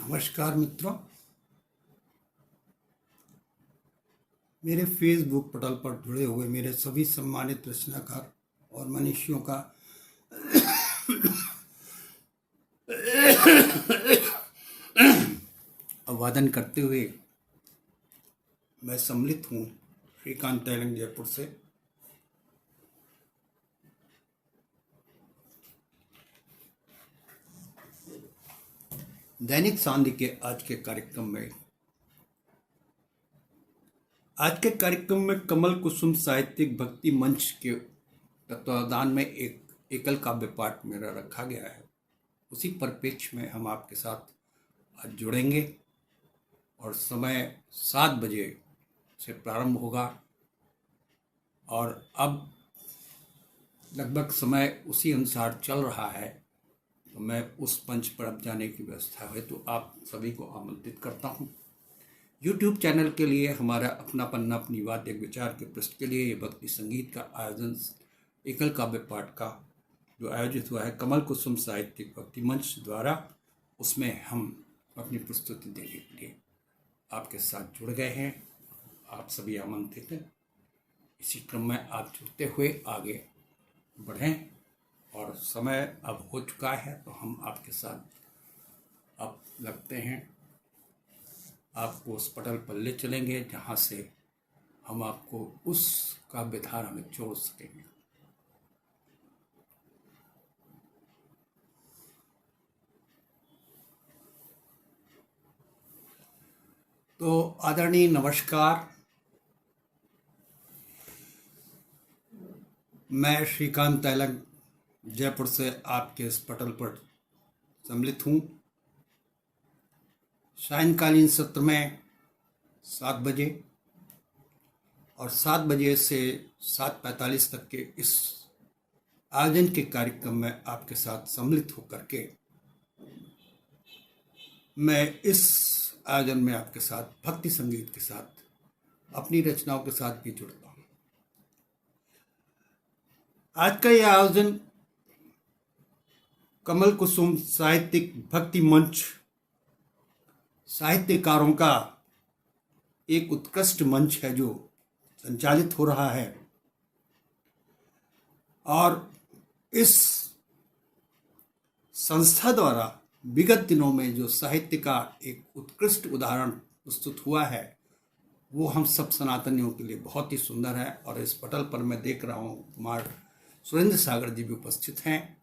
नमस्कार मित्रों, मेरे फेसबुक पटल पर जुड़े हुए मेरे सभी सम्मानित रचनाकार और मनीषियों का अभिवादन करते हुए मैं सम्मिलित हूँ श्रीकांत तैलंग जयपुर से। दैनिक सांध्य के आज के कार्यक्रम में कमल कुसुम साहित्यिक भक्ति मंच के तत्वावधान में एक एकल काव्य पाठ मेरा रखा गया है। उसी परिप्रेक्ष्य में हम आपके साथ आज जुड़ेंगे और समय 7 बजे से प्रारंभ होगा और अब लगभग समय उसी अनुसार चल रहा है। तो मैं उस मंच पर अब जाने की व्यवस्था है तो आप सभी को आमंत्रित करता हूँ। YouTube चैनल के लिए हमारा अपना पन्ना अपनी बात एक विचार के पृष्ठ के लिए ये भक्ति संगीत का आयोजन एकल काव्य पाठ का जो आयोजित हुआ है कमल कुसुम साहित्यिक भक्ति मंच द्वारा, उसमें हम अपनी प्रस्तुति देने के लिए आपके साथ जुड़ गए हैं। आप सभी आमंत्रित हैं। इसी क्रम में आप जुड़ते हुए आगे बढ़ें और समय अब हो चुका है तो हम आपके साथ अब लगते हैं, आपको उस पटल पर ले चलेंगे जहाँ से हम आपको उस काव्य धारा में जोड़ सकेंगे। तो आदरणीय नमस्कार, मैं श्रीकांत तैलंग जयपुर से आपके इस पटल पर सम्मिलित हूँ। सायंकालीन सत्र में 7 बजे और 7 बजे से 7:45 तक के इस आयोजन के कार्यक्रम में आपके साथ सम्मिलित होकर के मैं इस आयोजन में आपके साथ भक्ति संगीत के साथ अपनी रचनाओं के साथ भी जुड़ता हूँ। आज का यह आयोजन कमल कुसुम साहित्यिक भक्ति मंच साहित्यकारों का एक उत्कृष्ट मंच है जो संचालित हो रहा है और इस संस्था द्वारा विगत दिनों में जो साहित्य का एक उत्कृष्ट उदाहरण प्रस्तुत हुआ है वो हम सब सनातनियों के लिए बहुत ही सुंदर है। और इस पटल पर मैं देख रहा हूँ कुमार सुरेंद्र सागर जी भी उपस्थित हैं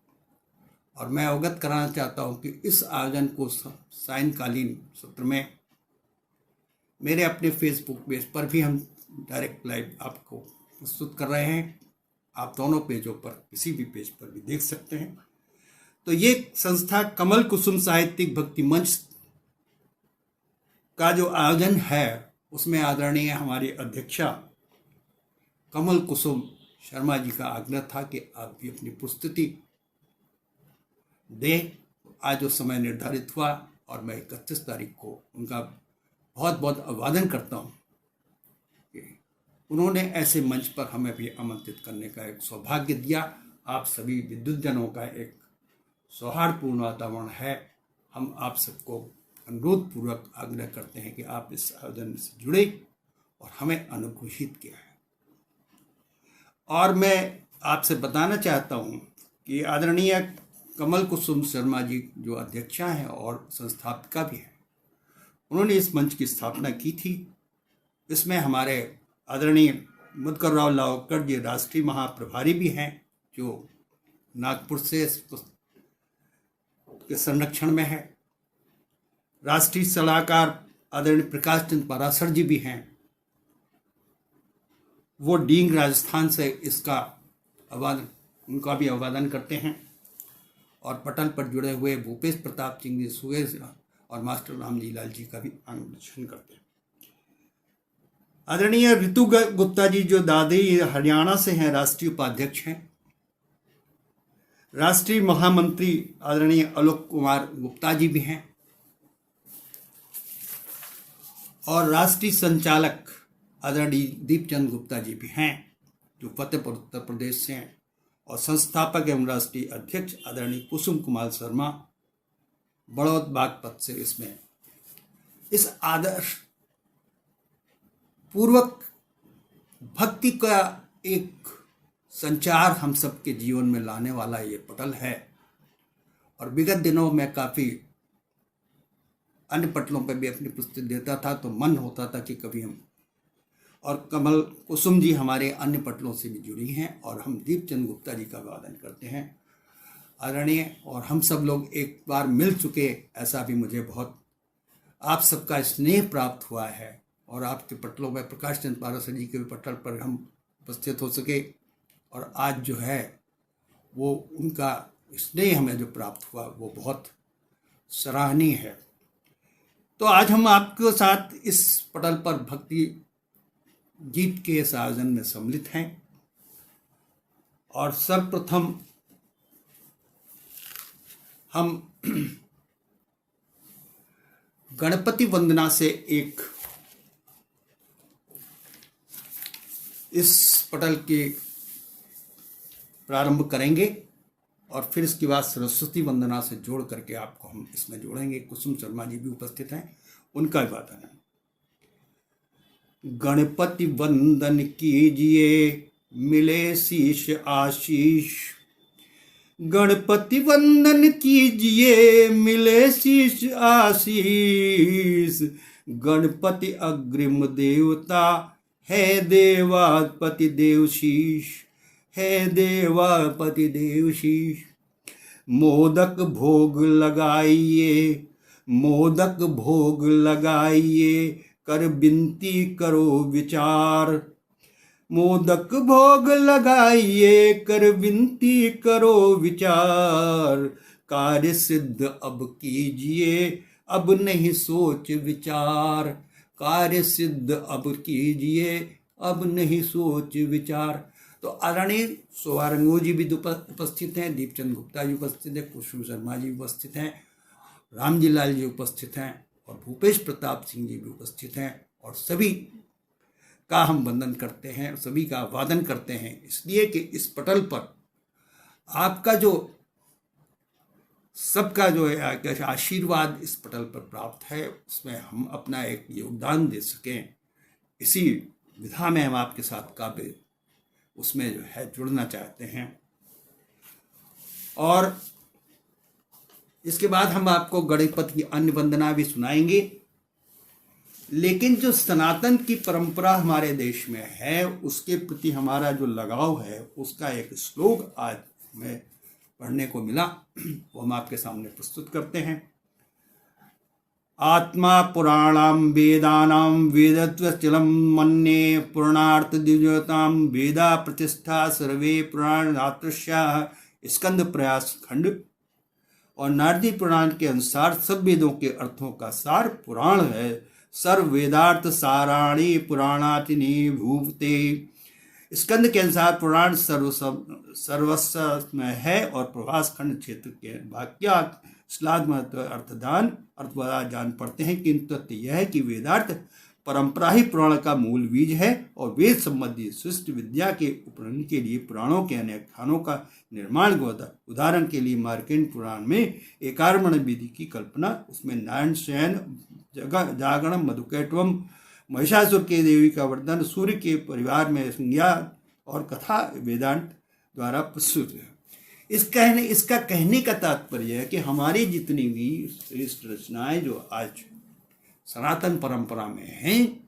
और मैं अवगत कराना चाहता हूं कि इस आयोजन को सायंकालीन सत्र में मेरे अपने फेसबुक पेज पर भी हम डायरेक्ट लाइव आपको प्रस्तुत कर रहे हैं। आप दोनों पेजों पर किसी भी पेज पर भी देख सकते हैं। तो ये संस्था कमल कुसुम साहित्यिक भक्ति मंच का जो आयोजन है उसमें आदरणीय हमारी अध्यक्षा कमल कुसुम शर्मा जी का आग्रह था कि आप भी अपनी प्रस्तुति दे। आज जो समय निर्धारित हुआ और मैं 31 तारीख को उनका बहुत बहुत अभिवादन करता हूँ कि उन्होंने ऐसे मंच पर हमें भी आमंत्रित करने का एक सौभाग्य दिया। आप सभी विद्युत जनों का एक सौहार्दपूर्ण वातावरण है। हम आप सबको अनुरोध पूर्वक आग्रह करते हैं कि आप इस आयोजन से जुड़े और हमें अनुग्रहित किया है। और मैं आपसे बताना चाहता हूँ कि आदरणीय कमल कुसुम शर्मा जी जो अध्यक्षा हैं और संस्थापिका भी हैं, उन्होंने इस मंच की स्थापना की थी। इसमें हमारे आदरणीय मधुकर राव लावकर जी राष्ट्रीय महाप्रभारी भी हैं जो नागपुर से के संरक्षण में है। राष्ट्रीय सलाहकार आदरणीय प्रकाश चंद्र पाराशर जी भी हैं, वो डींग राजस्थान से इसका उनका भी अभिवादन करते हैं। और पटल पर जुड़े हुए भूपेश प्रताप सिंह जी सुरेश और मास्टर रामजी लाल जी का भी अनुमोदन करते हैं। आदरणीय ऋतु गुप्ता जी जो दादी हरियाणा से हैं, राष्ट्रीय उपाध्यक्ष हैं। राष्ट्रीय महामंत्री आदरणीय आलोक कुमार गुप्ता जी भी हैं और राष्ट्रीय संचालक आदरणीय दीपचंद गुप्ता जी भी हैं जो फतेहपुर उत्तर प्रदेश से हैं। और संस्थापक एवं राष्ट्रीय अध्यक्ष आदरणीय कुसुम कुमार शर्मा बड़ौद बागपत से इसमें इस आदर्श पूर्वक भक्ति का एक संचार हम सबके जीवन में लाने वाला ये पटल है। और विगत दिनों में काफ़ी अन्य पटलों पर भी अपनी पुस्तक देता था, तो मन होता था कि कभी हम, और कमल कुसुम जी हमारे अन्य पटलों से भी जुड़ी हैं और हम दीपचंद गुप्ता जी का वादन करते हैं आदरणीय। और हम सब लोग एक बार मिल चुके, ऐसा भी मुझे बहुत आप सबका स्नेह प्राप्त हुआ है और आपके पटलों में प्रकाश चंद पाराशर जी के पटल पर हम उपस्थित हो सके, और आज जो है वो उनका स्नेह हमें जो प्राप्त हुआ वो बहुत सराहनीय है। तो आज हम आपके साथ इस पटल पर भक्ति गीत के इस आयोजन में सम्मिलित हैं। और सर्वप्रथम हम गणपति वंदना से एक इस पटल के प्रारंभ करेंगे और फिर इसके बाद सरस्वती वंदना से जोड़ करके आपको हम इसमें जोड़ेंगे। कुसुम शर्मा जी भी उपस्थित हैं, उनका वादन है। गणपति वंदन कीजिए मिले शीश आशीष, गणपति वंदन कीजिए मिले शीश आशीष, गणपति अग्रिम देवता है देवापति देवशीष, है देवापति देवशीष। मोदक भोग लगाइए, मोदक भोग लगाइए, कर विनती करो विचार, मोदक भोग लगाइए, कर विनती करो विचार। कार्य सिद्ध अब कीजिए, अब नहीं सोच विचार, कार्य सिद्ध अब कीजिए, अब नहीं सोच विचार। तो आदरणीय सोवारंगो जी भी उपस्थित हैं, दीपचंद गुप्ता जी उपस्थित हैं, कुसुम शर्मा जी उपस्थित हैं, रामजी लाल जी उपस्थित हैं और भूपेश प्रताप सिंह जी भी उपस्थित हैं। और सभी का हम वंदन करते हैं, सभी का वादन करते हैं, इसलिए कि इस पटल पर आपका जो सबका जो है आशीर्वाद इस पटल पर प्राप्त है, उसमें हम अपना एक योगदान दे सकें। इसी विधा में हम आपके साथ काव्य उसमें जो है जुड़ना चाहते हैं। और इसके बाद हम आपको गणपति की अन्य वंदना भी सुनाएंगे। लेकिन जो सनातन की परंपरा हमारे देश में है, उसके प्रति हमारा जो लगाव है, उसका एक श्लोक आज हमें पढ़ने को मिला, वो हम आपके सामने प्रस्तुत करते हैं। आत्मा पुराणाम वेदानाम वेदत्वचलम मन्ये पूर्णार्थ दिव्यताम वेदा प्रतिष्ठा सर्वे पुराण धातृष्या। स्कंद प्रयास खंड। और नारदी पुराण के अनुसार सब वेदों के अर्थों का सार पुराण है। सर्व वेदार्थ साराणी पुराणातिनि भूते। स्कंद के अनुसार पुराण सर्वस्व में है और प्रभास खंड क्षेत्र के वाक्यार्थ श्लाघ महत्व अर्थदान अर्थवादा जान पड़ते हैं, किंतु तथ्य यह है कि वेदार्थ परंपरा ही पुराण का मूल बीज है और वेद संबंधी सृष्टि विद्या के उपनयन के लिए पुराणों के अनेक खानों का निर्माण हुआ था। उदाहरण के लिए मार्कंडेय पुराण में एकार्मण विधि की कल्पना, उसमें नारायण शयन जागरण मधुकैटवम, महिषासुर के देवी का वर्णन, सूर्य के परिवार में संज्ञा और कथा वेदांत द्वारा प्रस्तुत है। इसका कहने का तात्पर्य है कि हमारी जितनी भी श्रेष्ठ रचनाएं जो आज सनातन परंपरा में हैं,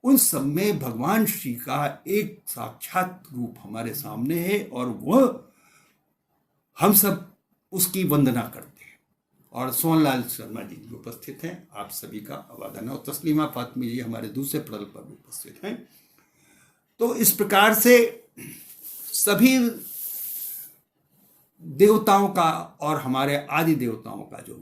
उन सब में भगवान श्री का एक साक्षात रूप हमारे सामने है और वह हम सब उसकी वंदना करते हैं। और सोहनलाल शर्मा जी भी उपस्थित हैं, आप सभी का अभिवादन। और तस्लीमा फातमी जी हमारे दूसरे पटल पर भी उपस्थित हैं। तो इस प्रकार से सभी देवताओं का और हमारे आदि देवताओं का जो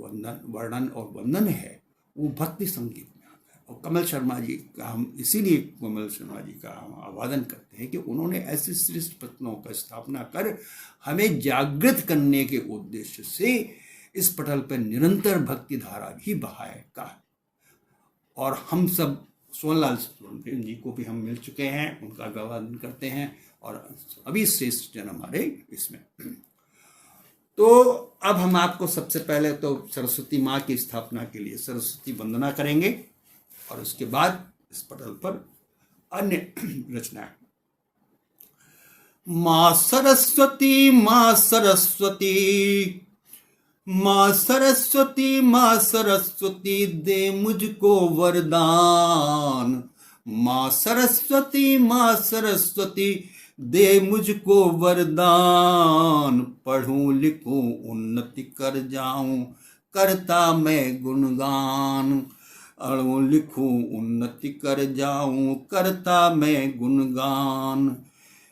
वर्णन और वंदन है वो भक्ति संगीत में आता है। और कमल शर्मा जी का हम इसीलिए कमल शर्मा जी का हम आवादन करते हैं कि उन्होंने ऐसे श्रेष्ठ पटलों का स्थापना कर हमें जागृत करने के उद्देश्य से इस पटल पर निरंतर भक्ति धारा भी बहाए का। और हम सब सोहनलाल जी को भी हम मिल चुके हैं, उनका आवादन करते हैं और अभी श्रेष्ठ जन हमारे इसमें। तो अब हम आपको सबसे पहले तो सरस्वती माँ की स्थापना के लिए सरस्वती वंदना करेंगे और उसके बाद इस पटल पर अन्य रचनाएं। माँ सरस्वती, माँ सरस्वती, माँ सरस्वती, माँ सरस्वती, दे मुझको वरदान। माँ सरस्वती, माँ सरस्वती, दे मुझको वरदान। पढ़ूं लिखूं उन्नति कर जाऊं, करता मैं गुणगान। पढ़ूं लिखूं उन्नति कर जाऊं, करता मैं गुणगान।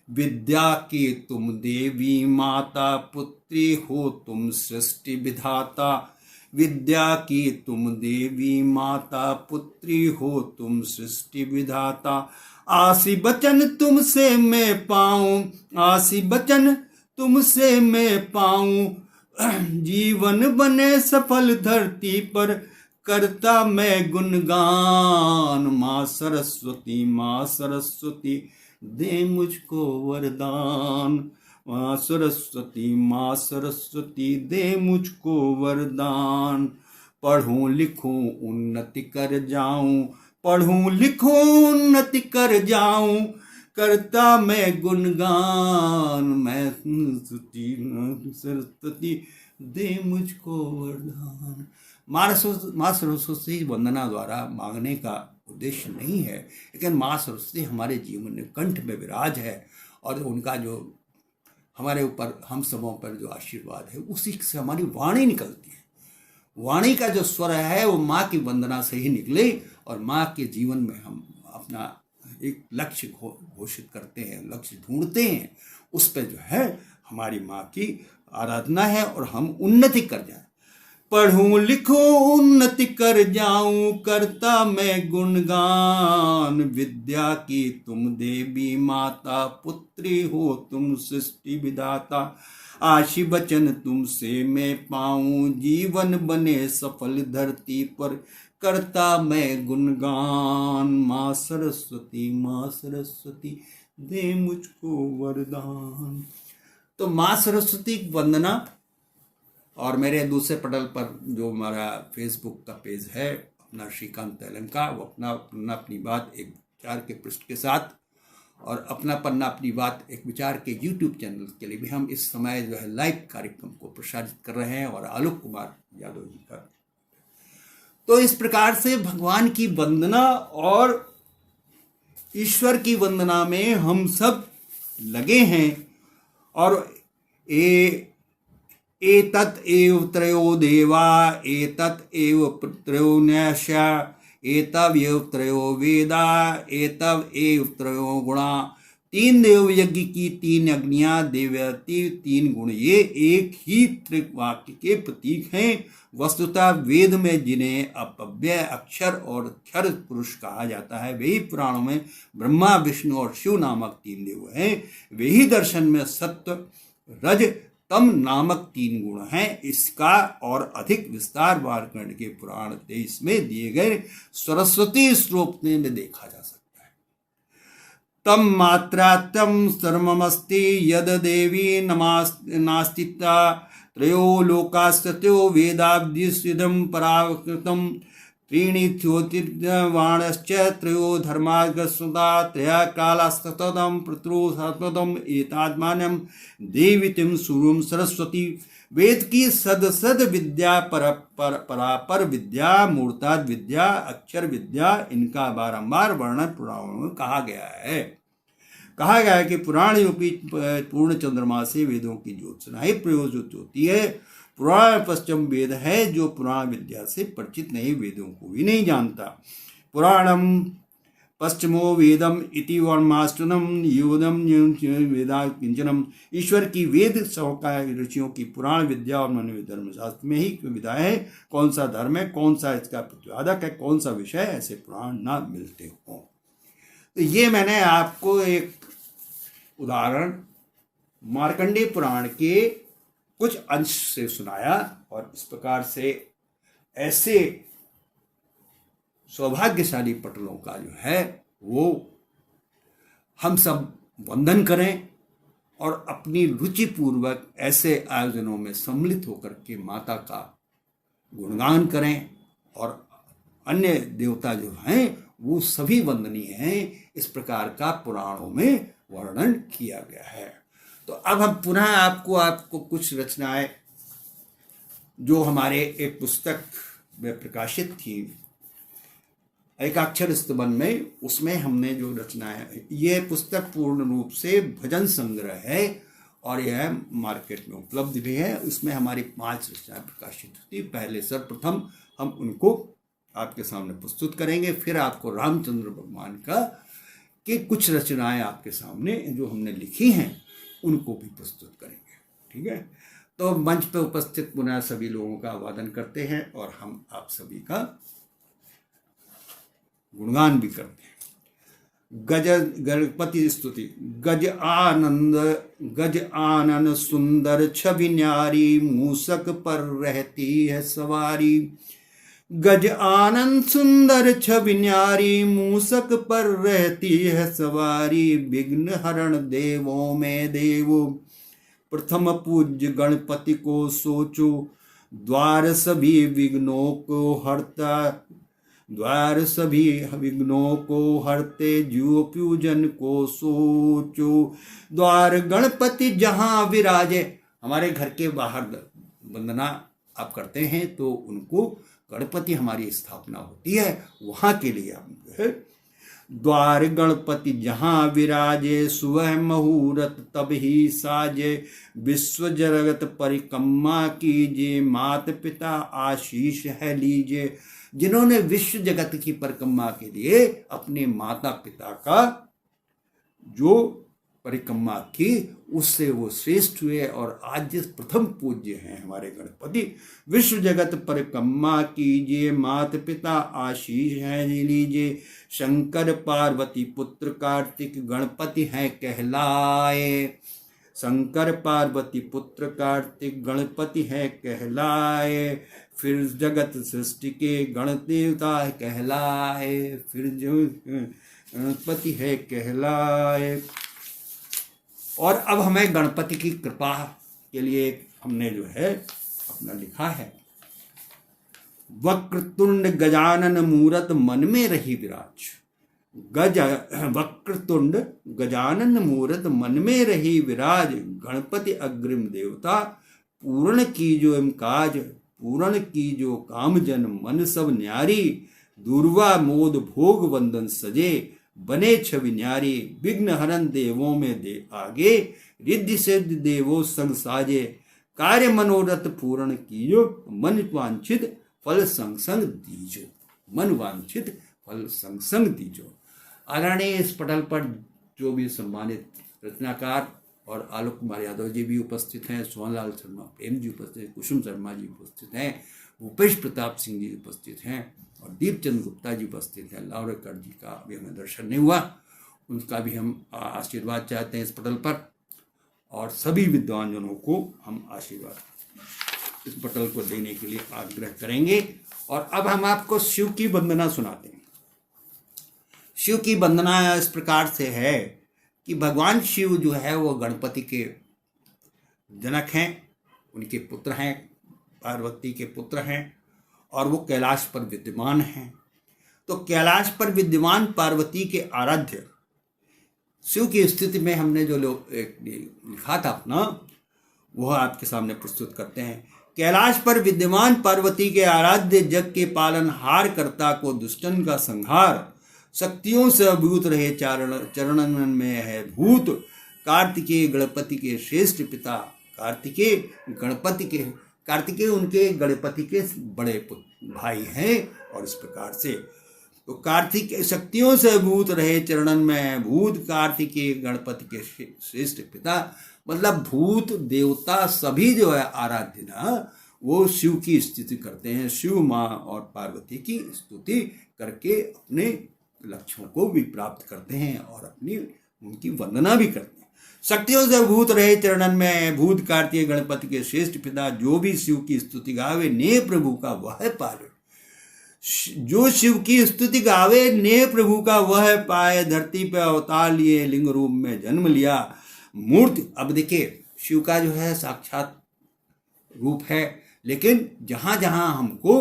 विद्या की तुम देवी माता, पुत्री हो तुम सृष्टि विधाता। विद्या की तुम देवी माता, पुत्री हो तुम सृष्टि विधाता। आसी बचन तुमसे मैं पाऊं, आसी बचन तुमसे मैं पाऊं। जीवन बने सफल धरती पर, करता मैं गुणगान। माँ सरस्वती, माँ सरस्वती, दे मुझको वरदान। माँ सरस्वती, माँ सरस्वती, दे मुझको वरदान। पढ़ूं लिखूं उन्नति कर जाऊं, पढ़ूं लिखूं उन्नति कर जाऊं, करता मैं गुणगान। मैं सरस्वती, दे मुझको वरदान। माँ सरस्वती वंदना द्वारा मांगने का उद्देश्य नहीं है, लेकिन माँ सरस्वती हमारे जीवन में कंठ में विराज है और उनका जो हमारे ऊपर, हम सबों पर जो आशीर्वाद है, उसी से हमारी वाणी निकलती है। वाणी का जो स्वर है वो माँ की वंदना से ही निकले और माँ के जीवन में हम अपना एक लक्ष्य घोषित करते हैं, लक्ष्य ढूंढते हैं। उस पर जो है हमारी माँ की आराधना है और हम उन्नति कर जाए। पढ़ूं लिखूं उन्नति कर जाऊं, करता मैं गुणगान। विद्या की तुम देवी माता, पुत्री हो तुम सृष्टि विधाता। आशी बचन तुमसे मैं पाऊं, जीवन बने सफल धरती पर, करता मैं गुणगान। माँ सरस्वती, माँ सरस्वती, दे मुझको वरदान। तो माँ सरस्वती वंदना और मेरे दूसरे पटल पर जो हमारा फेसबुक का पेज है अपना श्रीकांत तेलंका, वो अपनी बात एक विचार के पृष्ठ के साथ और अपना पन्ना अपनी बात एक विचार के यूट्यूब चैनल के लिए भी हम इस समय जो है लाइव कार्यक्रम को प्रसारित कर रहे हैं और आलोक कुमार यादव जी का। तो इस प्रकार से भगवान की वंदना और ईश्वर की वंदना में हम सब लगे हैं। और एतत् एव त्रयो देवा, एतत् एव त्रयो न्यास्या, एतव त्रयो वेदा, एतव एव त्रयो गुणा। तीन देव यज्ञ की तीन अग्नियां, देवयति तीन गुण, ये एक ही त्रिवाक्य के प्रतीक हैं। वस्तुतः वेद में जिन्हें अपव्यय अक्षर और क्षर पुरुष कहा जाता है, वही पुराणों में ब्रह्मा विष्णु और शिव नामक तीन देव हैं। वही दर्शन में सत्व रज तम नामक तीन गुण हैं। इसका और अधिक विस्तार वारकर्ण के पुराण 23 में दिए गए सरस्वती श्लोक में देखा जा सकता है। तम मात्रा तम सर्वमस्ति यद देवी नास्तिता, त्रयो लोकास्ततो वेदाब्दिसिदं पराकृतम्। त्रीणि ज्योतिर्वाणश्च त्रयो धर्मागस्वता, त्रया कालास्ततम् पितृसततम् एतात्मानं देवीतिं सूर्यं सरस्वती। वेद की सद विद्या परापर विद्या, मूर्ताद विद्या, अक्षर विद्या, इनका बारंबार वर्णन पुराणों में कहा गया है। कहा गया है कि पुराण रूपी पूर्ण चंद्रमा से वेदों की ज्योत्सना ही प्रयोजित होती है। पुराण पश्चिम वेद है जो पुराण विद्या से परिचित नहीं, वेदों को भी नहीं जानता। पुराणम पश्चिमो वेदम इति वर्माष्टनम योदम वेदा किंचनम। ईश्वर की वेद सौका ऋषियों की पुराण विद्या और मनु धर्मशास्त्र में ही विधा है। कौन सा धर्म है, कौन सा इसका प्रतिपादक है, कौन सा विषय, ऐसे पुराण ना मिलते हों। तो ये मैंने आपको एक उदाहरण मार्कंडेय पुराण के कुछ अंश से सुनाया और इस प्रकार से ऐसे सौभाग्यशाली पटलों का जो है वो हम सब वंदन करें और अपनी रुचि पूर्वक ऐसे आयोजनों में सम्मिलित होकर के माता का गुणगान करें। और अन्य देवता जो हैं वो सभी वंदनीय हैं, इस प्रकार का पुराणों में वर्णन किया गया है। तो अब हम पुनः आपको कुछ रचनाएं जो हमारे एक पुस्तक में प्रकाशित थी, एकाक्षर स्तवन में, उसमें हमने जो रचनाएं, ये पुस्तक पूर्ण रूप से भजन संग्रह है और यह मार्केट में उपलब्ध भी है। इसमें हमारी 5 रचनाएं प्रकाशित होती। पहले सर्वप्रथम हम उनको आपके सामने प्रस्तुत करेंगे, फिर आपको रामचंद्र भगवान का कि कुछ रचनाएं आपके सामने जो हमने लिखी हैं उनको भी प्रस्तुत करेंगे। ठीक है, तो मंच पर उपस्थित पुनः सभी लोगों का अभिवादन करते हैं और हम आप सभी का गुणगान भी करते हैं। गणपति स्तुति। गज आनंद सुंदर छवि न्यारी, मूसक पर रहती है सवारी। गज आनंद सुंदर छवि न्यारी, मूसक पर रहती है सवारी। विघ्न हरण देवों में देवो, प्रथम पूज्य गणपति को सोचो। द्वार सभी विघ्नों को हरता, द्वार सभी विघ्नों को हरते, जीव पूजन को सोचो। द्वार गणपति जहाँ विराजे, हमारे घर के बाहर वंदना आप करते हैं तो उनको गणपति हमारी स्थापना होती है, वहां के लिए हम जो है द्वार गणपति जहाँ विराजे, सुबह मुहूर्त तब ही साजे। विश्व जगत परिक्रमा कीजिए, माता पिता आशीष है लीजिए। जिन्होंने विश्व जगत की परिक्रमा के लिए अपने माता पिता का जो परिक्रमा की, उससे वो श्रेष्ठ हुए। और आज जिस प्रथम पूज्य हैं हमारे गणपति, विश्व जगत परिक्रमा कीजिए, माता पिता आशीष है लीजिए। शंकर पार्वती पुत्र कार्तिक, गणपति हैं कहलाए। शंकर पार्वती पुत्र कार्तिक, गणपति है कहलाए। फिर जगत सृष्टि के गण देवता कहलाए, फिर जो गणपति है कहलाए। और अब हमें गणपति की कृपा के लिए हमने जो है अपना लिखा है। वक्रतुंड गजानन मूरत मन में रही विराज। वक्रतुंड गजानन मूरत मन में रही विराज। गणपति अग्रिम देवता, पूर्ण की जो एम काज। पूर्ण की जो काम जन, मन सब न्यारी। दुर्वा मोद भोग वंदन सजे, बने छवि न्यारी। विघ्न हरण देवों में दे आगे, रिद्धि सिद्धि देवो संग साजे। कार्य मनोरथ पूर्ण कीजो, मन वांछित फल संग संग दीजो। मन वांछित फल संग संग दीजो। आदरणीय इस पटल पर जो भी सम्मानित रचनाकार और आलोक कुमार यादव जी भी उपस्थित हैं, सोहनलाल शर्मा प्रेम जी उपस्थित हैं, कुसुम शर्मा जी उपस्थित हैं, भूपेश प्रताप सिंह जी उपस्थित हैं और दीपचंद गुप्ता जी उपस्थित हैं। लावरेकर जी का अभी हमें दर्शन नहीं हुआ, उनका भी हम आशीर्वाद चाहते हैं इस पटल पर। और सभी विद्वानजनों को हम आशीर्वाद इस पटल को देने के लिए आग्रह करेंगे। और अब हम आपको शिव की वंदना सुनाते हैं। शिव की वंदना इस प्रकार से है कि भगवान शिव जो है वो गणपति के जनक हैं, उनके पुत्र हैं, पार्वती के पुत्र हैं और वो कैलाश पर विद्यमान हैं। तो कैलाश पर विद्यमान पार्वती के आराध्य शिव की स्थिति में हमने जो लिखा था अपना, वह आपके सामने प्रस्तुत करते हैं। कैलाश पर विद्यमान पार्वती के आराध्य, जग के पालन हार करता को दुष्टन का संहार। शक्तियों से अभूत रहे चरणन में है भूत। कार्तिकेय गणपति के श्रेष्ठ पिता, कार्तिकेय उनके गणपति के बड़े भाई हैं। और इस प्रकार से तो कार्तिक शक्तियों से भूत रहे चरणन में है भूत। कार्तिकेय गणपति के श्रेष्ठ पिता, मतलब भूत देवता सभी जो है आराध्य ना, वो शिव की स्तुति करते हैं। शिव माँ और पार्वती की स्तुति करके अपने लक्ष्यों को भी प्राप्त करते हैं और अपनी उनकी वंदना भी करते हैं। शक्तियों से भूत रहे चरणन में भूत। कार्तिकेय गणपति के श्रेष्ठ पिता, जो भी शिव की स्तुति गावे ने प्रभु का वह पावे। जो शिव की स्तुति गावे ने प्रभु का वह पाए। धरती पर अवतार लिए लिंग रूप में जन्म लिया। मूर्ति। अब देखिए शिव का जो है साक्षात रूप है, लेकिन जहां जहां हमको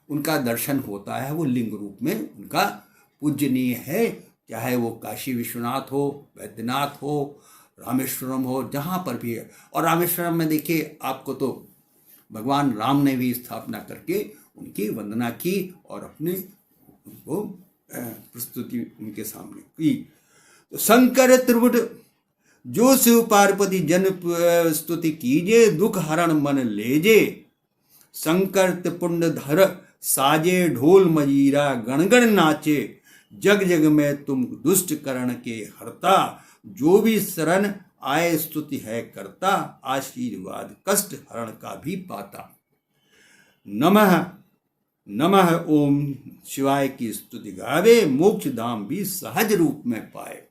उनका दर्शन होता है वो लिंग रूप में उनका पूजनीय है। चाहे वो काशी विश्वनाथ हो, वैद्यनाथ हो, रामेश्वरम हो, जहाँ पर भी है। और रामेश्वरम में देखिए आपको तो भगवान राम ने भी स्थापना करके उनकी वंदना की और अपने उनको प्रस्तुति उनके सामने की। तो शंकर त्रिपुट जो शिव पार्वती जन स्तुति कीजे, दुख हरण मन लेजे। शंकर त्रिपुंड धर साजे, ढोल मजीरा गण गण नाचे। जग जग में तुम दुष्ट करण के हरता, जो भी शरण आए स्तुति है करता। आशीर्वाद कष्ट हरण का भी पाता। नमः नमः ओम शिवाय की स्तुति गावे, मोक्ष धाम भी सहज रूप में पाए।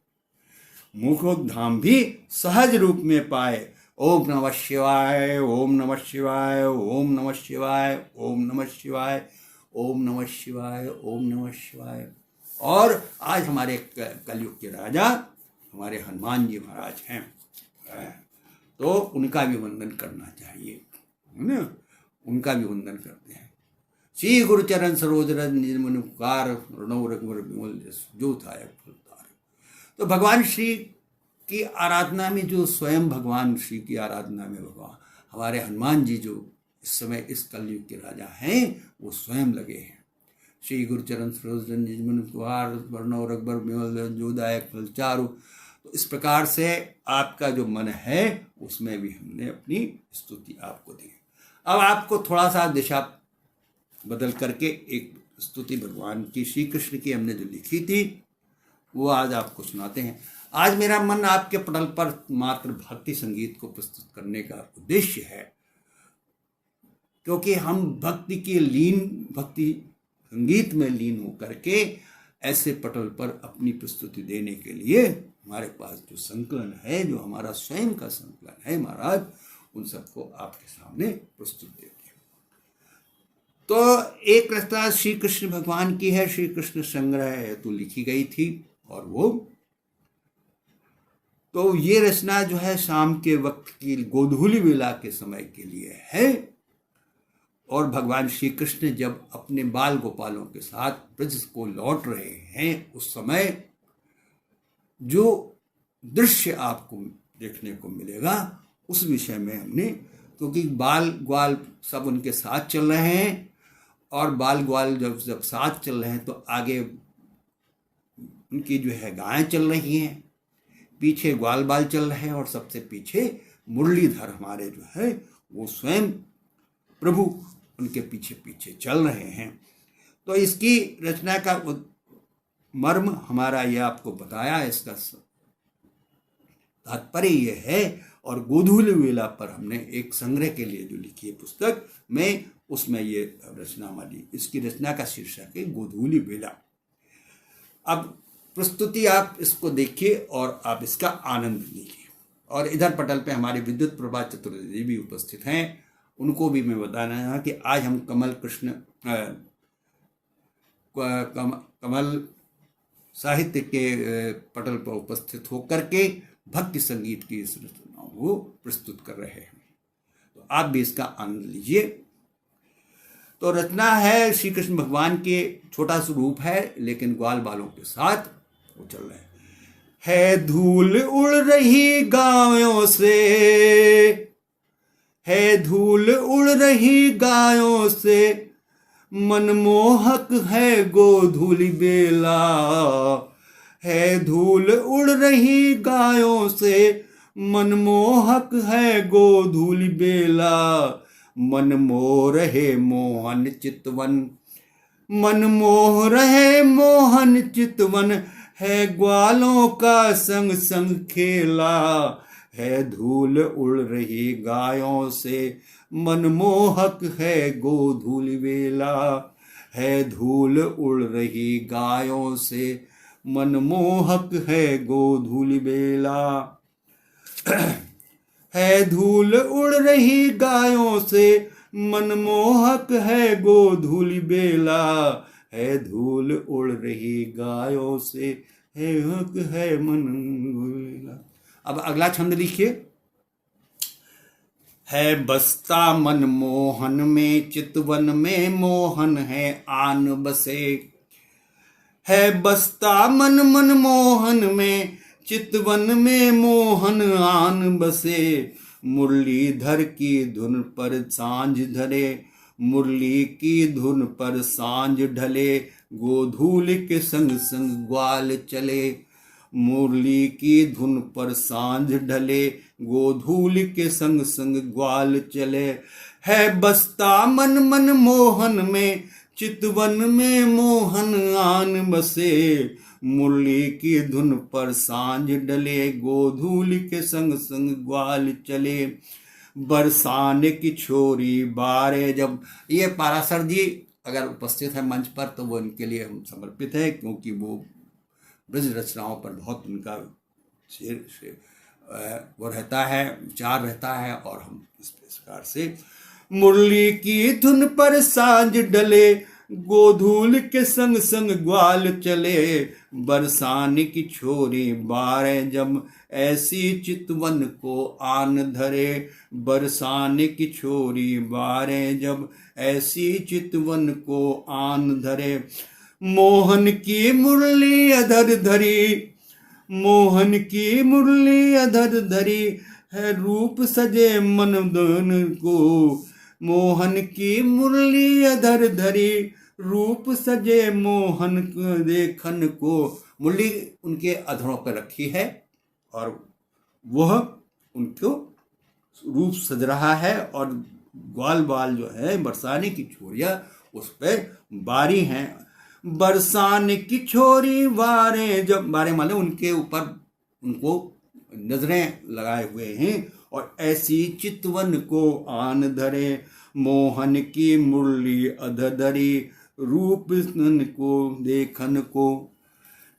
मोक्ष धाम भी सहज रूप में पाए। ओम नमः शिवाय, ओम नमः शिवाय, ओम नमः शिवाय, ओम नमः शिवाय, ओम नमः शिवाय, ओम नमः शिवाय। और आज हमारे कलयुग के राजा हमारे हनुमान जी महाराज हैं, तो उनका भी वंदन करना चाहिए, है ना। उनका भी वंदन करते हैं। श्री गुरु चरण सरोज रज निज मन उपकार, रणौ रघुवर विमल जस जो थाय फलतार। तो भगवान श्री की आराधना में जो स्वयं भगवान श्री की आराधना में भगवान हमारे हनुमान जी जो इस समय इस कलयुग के राजा हैं वो स्वयं लगे हैं। श्री गुरु चरण सरोज रज निज मन उपकार, रणौ रघुवर विमल जो दायक फल चारु। तो इस प्रकार से आपका जो मन है उसमें भी हमने अपनी स्तुति आपको दी। अब आपको थोड़ा सा दिशा बदल करके एक स्तुति भगवान की श्री कृष्ण की हमने जो लिखी थी वो आज आपको सुनाते हैं। आज मेरा मन आपके पटल पर मात्र भक्ति संगीत को प्रस्तुत करने का उद्देश्य है, क्योंकि हम भक्ति संगीत में लीन होकर के ऐसे पटल पर अपनी प्रस्तुति देने के लिए हमारे पास जो संकलन है, जो हमारा स्वयं का संकलन है महाराज, उन सबको आपके सामने प्रस्तुत देते हैं। तो एक रचना श्री कृष्ण भगवान की है, श्री कृष्ण संग्रह हेतु लिखी गई थी। और वो तो ये रचना जो है शाम के वक्त की गोधूली वेला के समय के लिए है। और भगवान श्री कृष्ण जब अपने बाल गोपालों के साथ ब्रज को लौट रहे हैं उस समय जो दृश्य आपको देखने को मिलेगा उस विषय में हमने, क्योंकि बाल ग्वाल सब उनके साथ चल रहे हैं और बाल ग्वाल जब साथ चल रहे हैं तो आगे उनकी जो है गायें चल रही हैं, पीछे ग्वाल बाल चल रहे हैं और सबसे पीछे मुरलीधर हमारे जो है वो स्वयं प्रभु उनके पीछे पीछे चल रहे हैं। तो इसकी रचना का मर्म हमारा ये आपको बताया, इसका तात्पर्य ये है। और गोधूली वेला पर हमने एक संग्रह के लिए जो लिखी है पुस्तक में, उसमें ये रचना हमारी, इसकी रचना का शीर्षक है गोधूली वेला। अब प्रस्तुति आप इसको देखिए और आप इसका आनंद लीजिए। और इधर पटल पे हमारे विद्युत प्रभा चतुर्वेदी भी उपस्थित हैं, उनको भी मैं बताना है कि आज हम कमल साहित्य के पटल पर उपस्थित होकर के भक्ति संगीत की इस रचनाओं को प्रस्तुत कर रहे हैं। तो आप भी इसका आनंद लीजिए। तो रचना है श्री कृष्ण भगवान के, छोटा स्वरूप है लेकिन ग्वाल बालों के साथ वो चल रहे है। धूल उड़ रही गायों से, है धूल उड़ रही गायों से, मनमोहक है गोधूली बेला। है धूल उड़ रही गायों से, मनमोहक है गोधूली बेला। मन मोह रहे मोहन चितवन, मन मोह रहे मोहन चितवन, है ग्वालों का संग संग खेला। है धूल उड़ रही गायों से, मनमोहक है गोधूली वेला। है धूल उड़ रही गायों से, मनमोहक है गोधूली बेला। है धूल उड़ रही गायों से, मनमोहक है गोधूली बेला। है धूल उड़ रही गायों से, है हक है मन बेला। अब अगला छंद लिखिए। है बसता मन मोहन में, चितवन में मोहन है आन बसे। है बसता मन मन मोहन में, चितवन में मोहन आन बसे। मुरलीधर की धुन पर सांझ धरे, मुरली की धुन पर सांझ ढले। गोधूल के संग संग ग्वाल चले, मुरली की धुन पर सांझ ढले। गोधूल के संग संग ग्वाल चले। है बसता मन मन मोहन में, चितवन में मोहन आन बसे। मुरली की धुन पर सांझ डले, गोधूल के संग संग ग्वाल चले। बरसाने की छोरी बारे जब। ये पाराशर जी अगर उपस्थित है मंच पर तो वो इनके लिए हम समर्पित है, क्योंकि वो ब्रज रचनाओं पर बहुत उनका वो रहता है, विचार रहता है, और हम इस प्रकार से। मुरली की धुन पर सांझ डले, गोधूल के संग संग ग्वाल चले। बरसाने की छोरी बारे जब, ऐसी चितवन को आन धरे। बरसाने की छोरी बारे जब, ऐसी चितवन को आन धरे। मोहन की मुरली अधर धरी, मोहन की मुरली अधर धरी। है रूप सजे मन दन को, मोहन की मुरली अधर धरी। रूप सजे मोहन देखन को। मुरली उनके अधरों पर रखी है और वह उनको रूप सज रहा है, और ग्वाल बाल जो है बरसाने की छोरियां उस पर बारी हैं। बरसाने की छोरी वारे जब, बारे माने उनके ऊपर उनको नजरें लगाए हुए हैं। और ऐसी चितवन को आन धरे। मोहन की मुरली अधधरी, रूप को देखन को।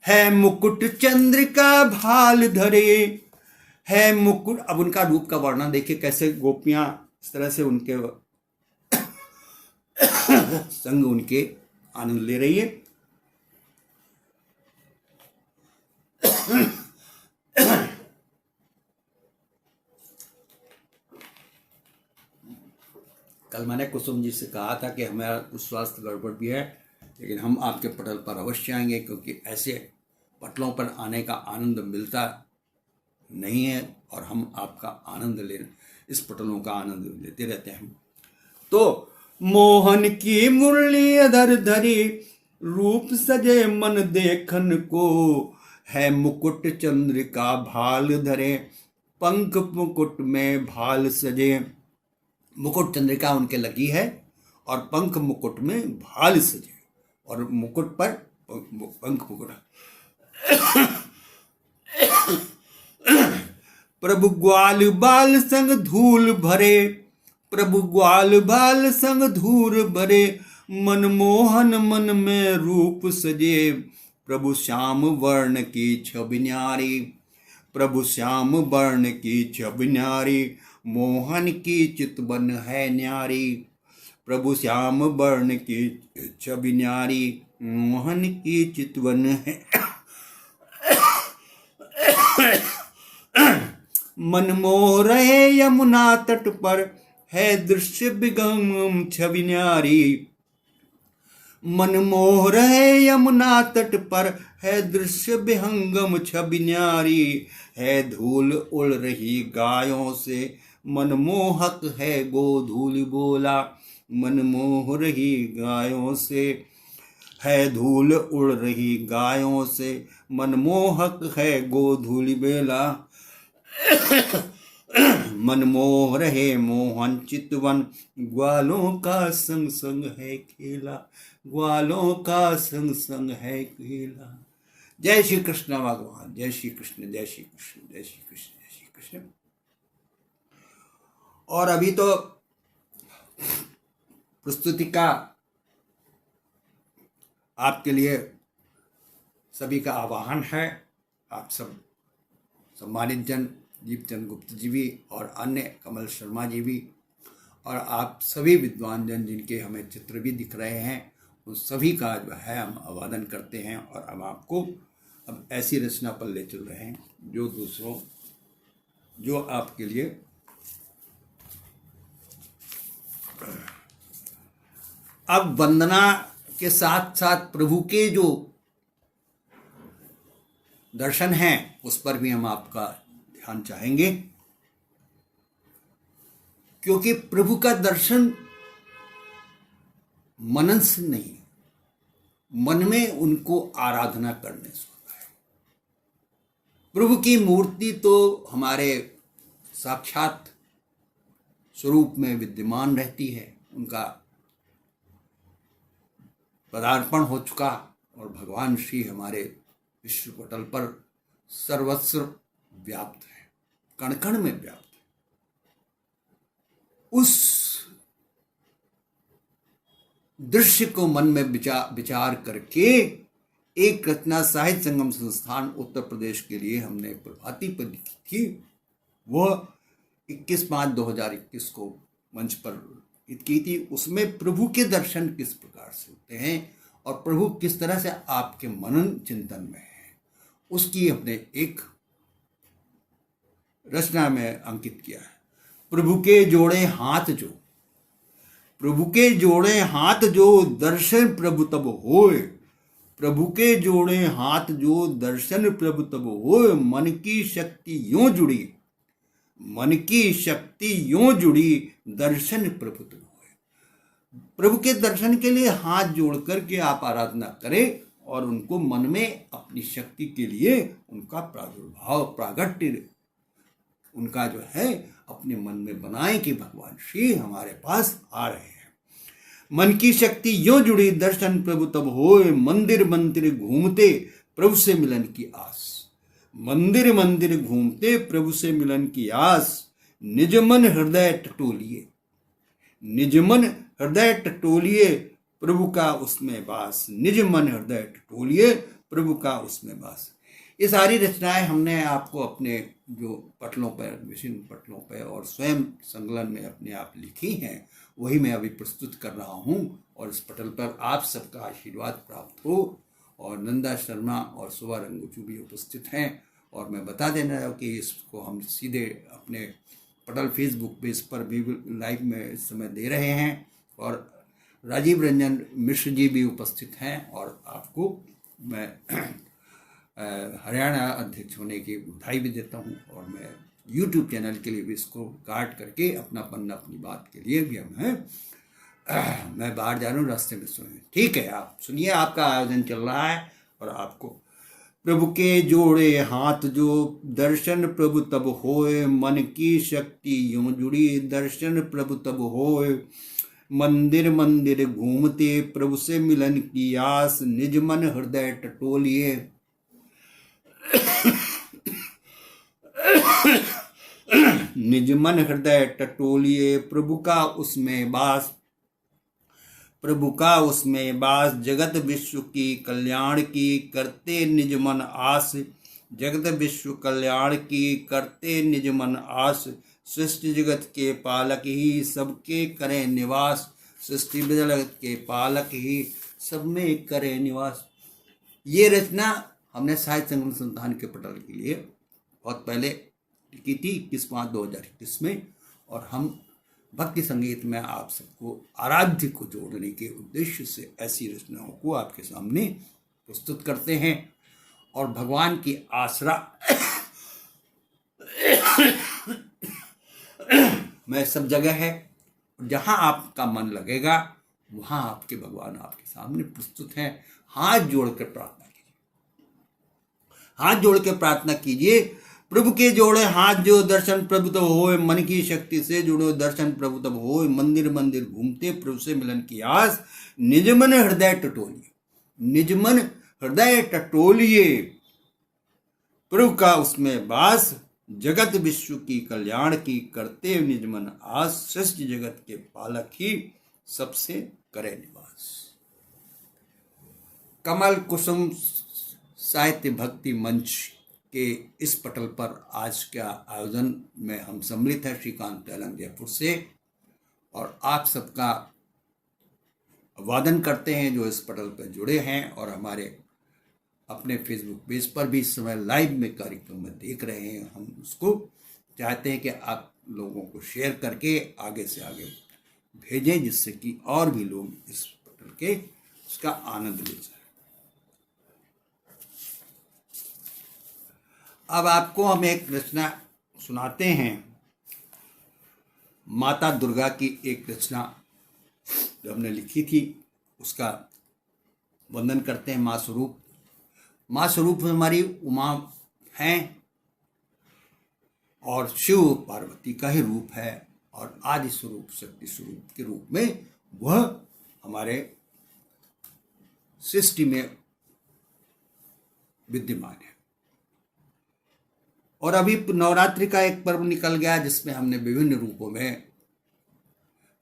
है मुकुट चंद्र का भाल धरे। है मुकुट, अब उनका रूप का वर्णन देखिए कैसे गोपियां इस तरह से उनके संग उनके आनंद ले रही है। कल मैंने कुसुम जी से कहा था कि हमारा कुछ स्वास्थ्य गड़बड़ भी है, लेकिन हम आपके पटल पर अवश्य आएंगे, क्योंकि ऐसे पटलों पर आने का आनंद मिलता नहीं है, और हम आपका आनंद ले, इस पटलों का आनंद लेते रहते हैं। तो मोहन की मुरली अधर धरी, रूप सजे मन देखन को। है मुकुट चंद्र का भाल धरे, पंख मुकुट में भाल सजे। मुकुट चंद्रिका उनके लगी है और पंख मुकुट में भाल सजे, और मुकुट पर पंख मुकुट। प्रभु ग्वाल बाल संग धूल भरे, प्रभु ग्वाल बाल संग धूल भरे। मनमोहन मन में रूप सजे, प्रभु श्याम वर्ण की छवि न्यारी। प्रभु श्याम वर्ण की छवि न्यारी, मोहन की चितवन है न्यारी। प्रभु श्याम वर्ण की छवि न्यारी, मोहन की चितवन है। मनमोह रहे यमुना तट पर, है दृश्य विगम छवि न्यारी। मनमोह रहे यमुना तट पर, है दृश्य विहंगम छवि न्यारी। है धूल उड़ रही गायों से, मनमोहक है गोधूल बोला। मनमोह रही गायों से, है धूल उड़ रही गायों से। मनमोहक है गोधूल बेला। मनमोह रहे मोहन चितवन, ग्वालों का संग संग है खेला। ग्वालों का संग संग है खेला। जय श्री कृष्ण भगवान, जय श्री कृष्ण, जय श्री कृष्ण, जय श्री कृष्ण, जय श्री कृष्ण। और अभी तो प्रस्तुति का आपके लिए सभी का आवाहन है। आप सब सम्मानित जन, दीपचंद गुप्त जी भी और अन्य कमल शर्मा जी भी, और आप सभी विद्वान जन जिनके हमें चित्र भी दिख रहे हैं, उन सभी का जो है हम अभिवादन करते हैं। और हम आपको अब ऐसी रचना पर ले चल रहे हैं जो दूसरों जो आपके लिए अब वंदना के साथ साथ प्रभु के जो दर्शन हैं उस पर भी हम आपका ध्यान चाहेंगे, क्योंकि प्रभु का दर्शन मनन से नहीं, मन में उनको आराधना करने से होता है। प्रभु की मूर्ति तो हमारे साक्षात स्वरूप में विद्यमान रहती है, उनका पदार्पण हो चुका और भगवान श्री हमारे विश्व पटल पर सर्वस्व व्याप्त है, कण कण में व्याप्त है। उस दृश्य को मन में विचार करके एक रचना साहित्य संगम संस्थान उत्तर प्रदेश के लिए हमने प्रभाती पर लिखी थी। वह 21/5/2021 को मंच पर की थी। उसमें प्रभु के दर्शन किस प्रकार से होते हैं और प्रभु किस तरह से आपके मनन चिंतन में है, उसकी हमने एक रचना में अंकित किया है। प्रभु के जोड़े हाथ जो, प्रभु के जोड़े हाथ जो दर्शन प्रभु तब होए, प्रभु के जोड़े हाथ जो दर्शन प्रभु तब होए, मन की शक्ति यूं जुड़ी, मन की शक्ति यूं जुड़ी, दर्शन प्रभु तब होए। प्रभु के दर्शन के लिए हाथ जोड़ करके आप आराधना करें और उनको मन में अपनी शक्ति के लिए उनका प्रादुर्भाव प्रागट्य उनका जो है अपने मन में बनाए कि भगवान श्री हमारे पास आ रहे हैं। मन की शक्ति यूं जुड़ी, दर्शन प्रभु तब होए, मंदिर मंदिर घूमते प्रभु से मिलन की आस, मंदिर मंदिर घूमते प्रभु से मिलन की आस, निज मन हृदय टटोलिए, निज मन हृदय टटोलिए, प्रभु का उसमें वास, निज मन हृदय टटोलिए, प्रभु का उसमें वास। ये सारी रचनाएं हमने आपको अपने जो पटलों पर, विभिन्न पटलों पर और स्वयं संकलन में अपने आप लिखी हैं, वही मैं अभी प्रस्तुत कर रहा हूँ और इस पटल पर आप सबका आशीर्वाद प्राप्त हो। और नंदा शर्मा और सुवा रंगोचू भी उपस्थित हैं। और मैं बता देना कि इसको हम सीधे अपने पटल फेसबुक पेज पर भी लाइव में इस समय दे रहे हैं और राजीव रंजन मिश्र जी भी उपस्थित हैं। और आपको मैं हरियाणा अध्यक्ष होने की बधाई भी देता हूं और मैं YouTube चैनल के लिए भी इसको काट करके अपनापन अपनी बात के लिए भी हम हैं। मैं बाहर जा रहा हूँ, रास्ते में सुनिए, ठीक है? आप सुनिए, आपका आयोजन चल रहा है और आपको प्रभु के जोड़े हाथ जो दर्शन प्रभु तब होए, मन की शक्ति यूं जुड़ी, दर्शन प्रभु तब होए, मंदिर मंदिर घूमते प्रभु से मिलन की आस, निज मन हृदय टटोलिए, निज मन हृदय टटोलिए, प्रभु का उसमें वास, प्रभु का उसमें वास, जगत विश्व की कल्याण की करते निज मन आस, जगत विश्व कल्याण की करते निज मन आस, सृष्टि जगत के पालक ही सबके करें निवास, सृष्टि जगत के पालक ही सब में करें निवास। ये रचना हमने साहित्य संगम संस्थान के पटल के लिए बहुत पहले की थी 21/5/2021 में। और हम भक्ति संगीत में आप सबको आराध्य को जोड़ने के उद्देश्य से ऐसी रचनाओं को आपके सामने प्रस्तुत करते हैं। और भगवान की आसरा में सब जगह है, जहां आपका मन लगेगा वहां आपके भगवान आपके सामने प्रस्तुत हैं। हाथ जोड़कर प्रार्थना कीजिए, हाथ जोड़ के प्रार्थना कीजिए। प्रभु के जोड़े हाथ जो दर्शन प्रभु तब होए, मन की शक्ति से जुड़ो दर्शन प्रभु तब होए, मंदिर मंदिर घूमते प्रभु से मिलन की आस, निज मन हृदय टटोलिए, निज मन हृदय टटोलिए, प्रभु का उसमें वास, जगत विश्व की कल्याण की करते निज मन आस, सृष्टि जगत के पालक ही सबसे करे निवास। कमल कुसुम साहित्य भक्ति मंच के इस पटल पर आज का आयोजन में हम सम्मिलित हैं श्रीकांत तेलंग जयपुर से। और आप सबका वादन करते हैं जो इस पटल पर जुड़े हैं और हमारे अपने फेसबुक पेज पर भी इस समय लाइव में कार्यक्रम में देख रहे हैं। हम उसको चाहते हैं कि आप लोगों को शेयर करके आगे से आगे भेजें, जिससे कि और भी लोग इस पटल के उसका आनंद ले जाए। अब आपको हम एक रचना सुनाते हैं, माता दुर्गा की एक रचना जो हमने लिखी थी, उसका वंदन करते हैं। माँ स्वरूप, माँ स्वरूप हमारी उमा हैं और शिव पार्वती का ही रूप है, और आदि स्वरूप शक्ति स्वरूप के रूप में वह हमारे सृष्टि में विद्यमान है। और अभी नवरात्रि का एक पर्व निकल गया जिसमें हमने विभिन्न रूपों में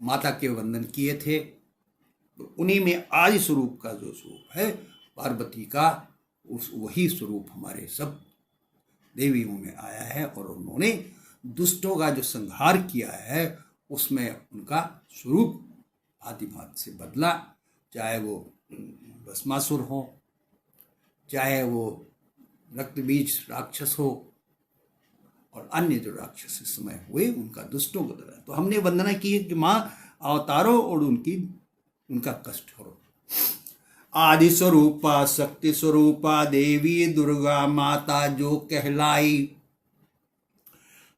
माता के वंदन किए थे। तो उन्हीं में आदि स्वरूप का जो स्वरूप है पार्वती का, उस वही स्वरूप हमारे सब देवियों में आया है, और उन्होंने दुष्टों का जो संहार किया है उसमें उनका स्वरूप आदिभात से बदला, चाहे वो भस्मासुर हो, चाहे वो रक्तबीज राक्षस हो, और अन्य जो राक्षस इस समय हुए उनका दुष्टों को दला। तो हमने वंदना की कि माँ अवतारो और उनका कष्ट हरो। आदि स्वरूपा शक्ति स्वरूपा देवी दुर्गा माता जो कहलाई,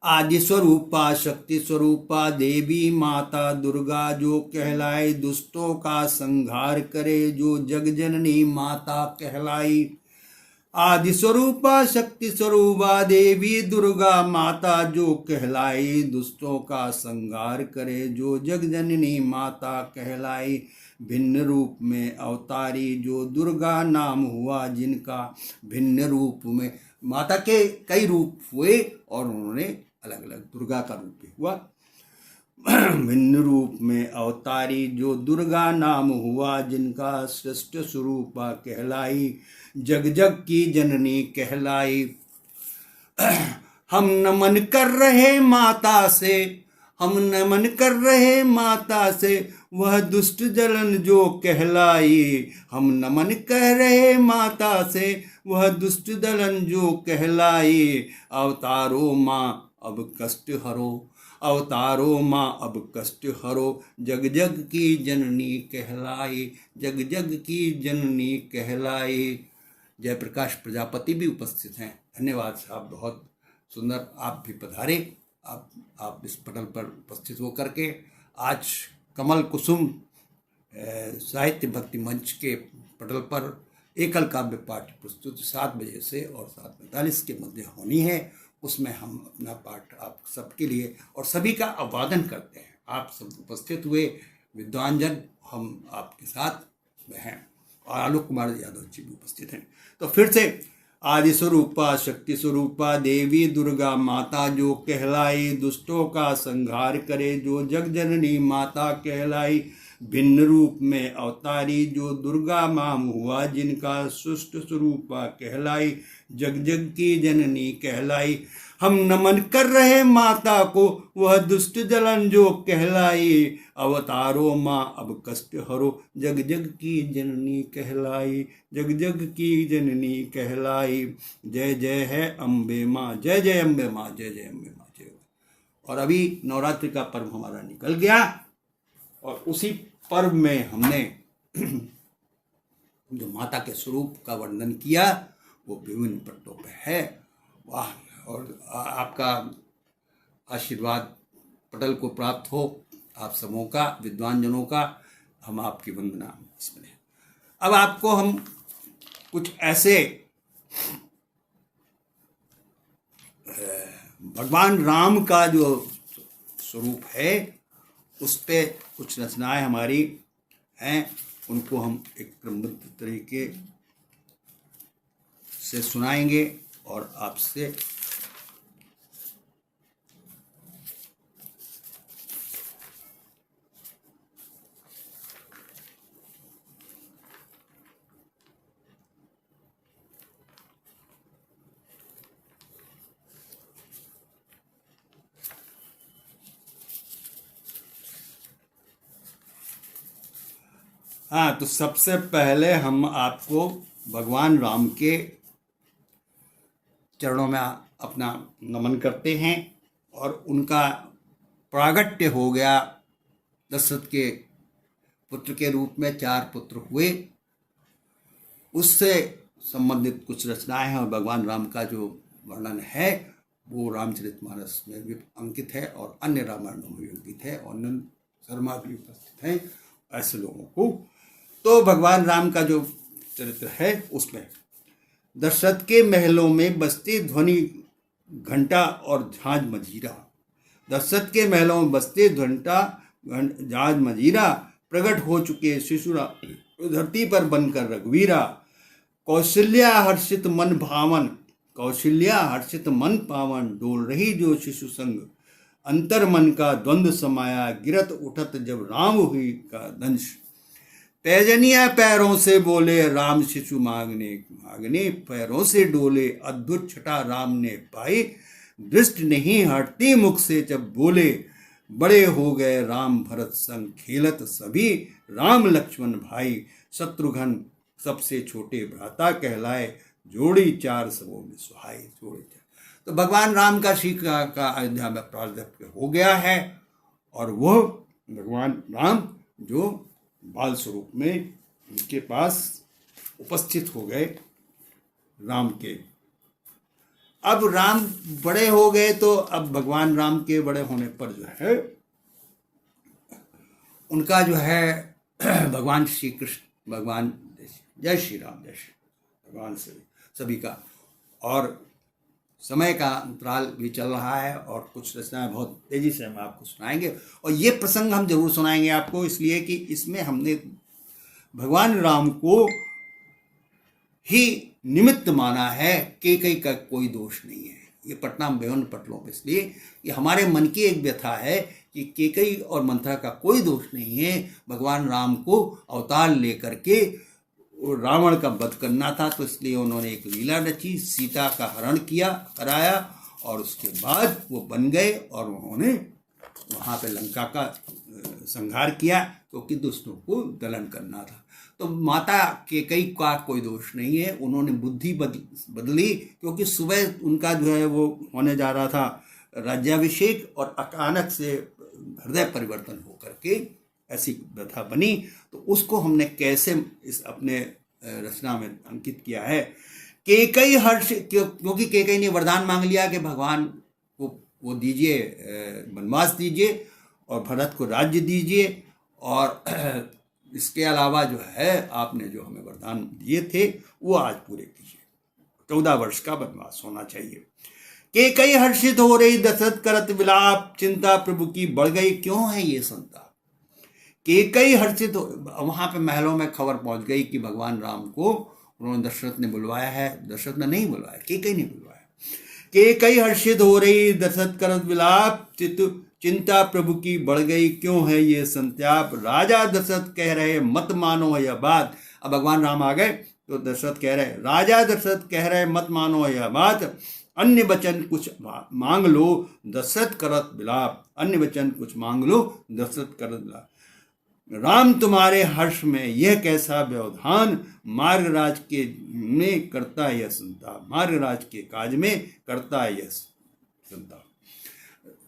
आदि स्वरूपा शक्ति स्वरूपा देवी माता दुर्गा जो कहलाई, दुष्टों का संहार करे जो जग जननी माता कहलाई। आदि स्वरूपा शक्ति स्वरूपा देवी दुर्गा माता जो कहलाई, दुष्टों का संहार करे जो जग जननी माता कहलाई। भिन्न रूप में अवतारी जो दुर्गा नाम हुआ जिनका, भिन्न रूप में माता के कई रूप हुए और उन्होंने अलग अलग दुर्गा का रूप भी हुआ। भिन्न रूप में अवतारी जो दुर्गा नाम हुआ जिनका, श्रेष्ठ स्वरूपा कहलाई जग जग की जननी कहलाई। हम नमन कर रहे माता से, हम नमन कर रहे माता से वह दुष्ट जलन जो कहलाई। हम नमन कर रहे माता से वह दुष्ट दलन जो कहलाई। अवतारो माँ अब कष्ट हरो, अवतारो माँ अब कष्ट हरो, जग जग की जननी कहलाई, जग जग की जननी कहलाई। जयप्रकाश प्रजापति भी उपस्थित हैं। धन्यवाद साहब, बहुत सुंदर आप भी पधारे। आप इस पटल पर उपस्थित होकर के आज कमल कुसुम साहित्य भक्ति मंच के पटल पर एकल काव्य पाठ प्रस्तुति 7 बजे से और 7:45 के मध्य होनी है। उसमें हम अपना पाठ आप सबके लिए और सभी का अभिवादन करते हैं। आप सब उपस्थित हुए विद्वानजन, हम आपके साथ में हैं, और आलोक कुमार यादव जी भी उपस्थित हैं। तो फिर से आदि स्वरूपा शक्ति स्वरूपा देवी दुर्गा माता जो कहलाई, दुष्टों का संहार करे जो जग जननी माता कहलाई। भिन्न रूप में अवतारी जो दुर्गा माम हुआ जिनका, सुष्ट स्वरूपा कहलाई जग जग की जननी कहलाई। हम नमन कर रहे माता को वह दुष्ट जलन जो कहलाई। अवतारो माँ अब कष्ट हरो, जग जग की जननी कहलाई, जग जग की जननी कहलाई। जय जय है अम्बे माँ, जय जय अम्बे माँ, जय जय अम्बे माँ जय। और अभी नवरात्रि का पर्व हमारा निकल गया, और उसी पर्व में हमने जो माता के स्वरूप का वर्णन किया वो विभिन्न पट्टों पे है। वाह, और आपका आशीर्वाद पटल को प्राप्त हो, आप सबों का, विद्वानजनों का, हम आपकी वंदना इसमें। अब आपको हम कुछ ऐसे भगवान राम का जो स्वरूप है उस पे कुछ रचनाएं हमारी हैं, उनको हम एक क्रमबद्ध तरीके से सुनाएंगे और आपसे हाँ, तो सबसे पहले हम आपको भगवान राम के चरणों में अपना नमन करते हैं और उनका प्रागट्य हो गया दशरथ के पुत्र के रूप में। 4 पुत्र हुए, उससे संबंधित कुछ रचनाएं हैं और भगवान राम का जो वर्णन है वो रामचरितमानस में भी अंकित है और अन्य रामायणों में भी अंकित है और नंद शर्मा भी उपस्थित हैं ऐसे लोगों को। तो भगवान राम का जो चरित्र है उसमें दशरथ के महलों में बजते ध्वनि घंटा और झांझ मजीरा, दशरथ के महलों में बजते घंटा झांझ मजीरा, प्रकट हो चुके शिशुरा धरती पर बनकर रघुवीरा, कौशल्या हर्षित मन भावन, कौशल्या हर्षित मन पावन, डोल रही जो शिशु संग, अंतर मन का द्वंद्व समाया, गिरत उठत जब राम हुई का दंश, पैजनिया पैरों से बोले राम शिशु मांगने, मांगने पैरों से डोले, अद्भुत छटा राम ने पाई, दृष्टि नहीं हटती मुख से जब बोले, बड़े हो गए राम भरत संग खेलत सभी, राम लक्ष्मण भाई, शत्रुघ्न सबसे छोटे भ्राता कहलाए, जोड़ी 4 सबों में सुहाई, जोड़ी 4। तो भगवान राम का श्री का अयोध्या में प्रागट्य हो गया है और वह भगवान राम जो बाल स्वरूप में उनके पास उपस्थित हो गए राम के। अब राम बड़े हो गए तो अब भगवान राम के बड़े होने पर जो है उनका जो है भगवान श्री कृष्ण, भगवान जय श्री राम, जय श्री भगवान सभी का। और समय का अंतराल भी चल रहा है और कुछ रचनाएं बहुत तेजी से हम आपको सुनाएंगे और ये प्रसंग हम जरूर सुनाएंगे आपको, इसलिए कि इसमें हमने भगवान राम को ही निमित्त माना है, केकई का कोई दोष नहीं है। ये पटना बेवन पटलों पे, इसलिए कि हमारे मन की एक व्यथा है कि केकई और मंथरा का कोई दोष नहीं है। भगवान राम को अवतार लेकर के रावण का वध करना था, तो इसलिए उन्होंने एक लीला रची, सीता का हरण कराया और उसके बाद वो बन गए और उन्होंने वहाँ पे लंका का संहार किया क्योंकि दुष्टों को दलन करना था। तो माता केकई का कोई दोष नहीं है, उन्होंने बुद्धि बदली क्योंकि सुबह उनका जो है वो होने जा रहा था राज्याभिषेक और अचानक से हृदय परिवर्तन होकर के ऐसी व्यथा बनी। तो उसको हमने कैसे इस अपने रचना में अंकित किया है। केकई हर्ष, क्योंकि केकई ने वरदान मांग लिया कि भगवान को वो दीजिए, वनवास दीजिए और भरत को राज्य दीजिए और इसके अलावा जो है आपने जो हमें वरदान दिए थे वो आज पूरे कीजिए, 14 वर्ष का वनवास होना चाहिए। केकई हर्षित हो रही, दशरथ करत विलाप, चिंता प्रभु की बढ़ गई, क्यों है ये संताप। केकई हर्षित, वहां पे महलों में खबर पहुंच गई कि भगवान राम को उन्होंने दशरथ ने बुलवाया है, दशरथ ने नहीं बुलवाया, केकई ने बुलवाया। केकई हर्षित हो रही, दशरथ करत विलाप, चिंता प्रभु की बढ़ गई, क्यों है ये संताप। राजा दशरथ कह रहे मत मानो यह बात। अब भगवान राम आ गए तो दशरथ कह रहे, राजा दशरथ कह रहे मत मानो यह बात, अन्य वचन कुछ मांग लो दशरथ करत विलाप, अन्य वचन कुछ मांग लो दशरथ करत विलाप। राम तुम्हारे हर्ष में यह कैसा व्यवधान, मार्गराज के में करता यह संताप, मार्गराज के काज में करता यह संताप।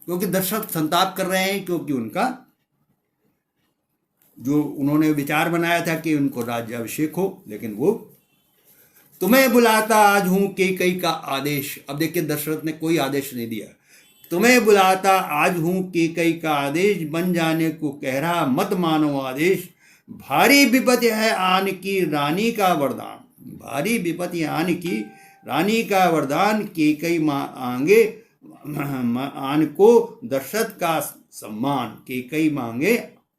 क्योंकि दशरथ संताप कर रहे हैं क्योंकि उनका जो उन्होंने विचार बनाया था कि उनको राज्याभिषेक हो, लेकिन वो तुम्हें बुलाता आज हूं केकई का आदेश। अब देखिए दशरथ ने कोई आदेश नहीं दिया, तुम्हें बुलाता आज हूं केकई का आदेश, बन जाने को कह रहा मत मानो आदेश। भारी विपत्ति है आन की रानी का वरदान, भारी विपत्ति आन की रानी का वरदान, केकई मांगे आन को दशरथ का सम्मान, केकई मांगे